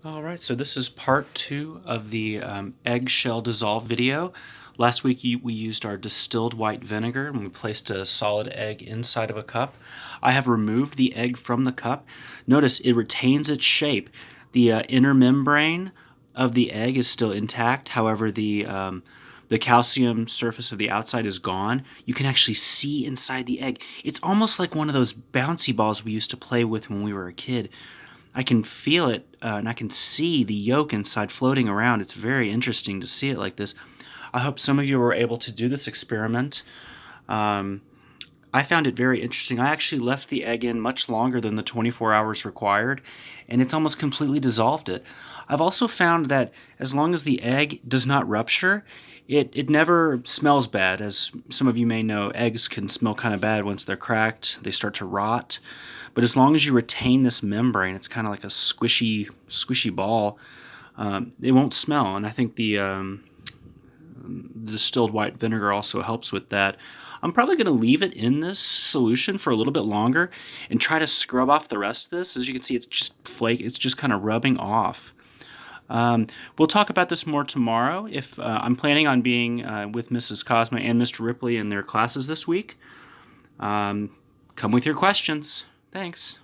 All right, so this is part two of the eggshell dissolve video. Last week we used our distilled white vinegar and we placed a solid egg inside of a cup. I have removed the egg from the cup. Notice it retains its shape. The inner membrane of the egg is still intact. However, the calcium surface of the outside is gone. You can actually see inside the egg. It's almost like one of those bouncy balls we used to play with when we were a kid. I can feel it and I can see the yolk inside floating around. It's very interesting to see it like this. I hope some of you were able to do this experiment. Um, I found it very interesting. I actually left the egg in much longer than the 24 hours required, and it's almost completely dissolved it. I've also found that as long as the egg does not rupture, it never smells bad. As some of you may know, eggs can smell kind of bad once they're cracked. They start to rot. But as long as you retain this membrane, it's kind of like a squishy ball. It won't smell, and I think the distilled white vinegar also helps with that. I'm probably going to leave it in this solution for a little bit longer and try to scrub off the rest of this. As you can see, it's just flake. It's just kind of rubbing off. We'll talk about this more tomorrow. If I'm planning on being with Mrs. Cosma and Mr. Ripley in their classes this week. Come with your questions. Thanks.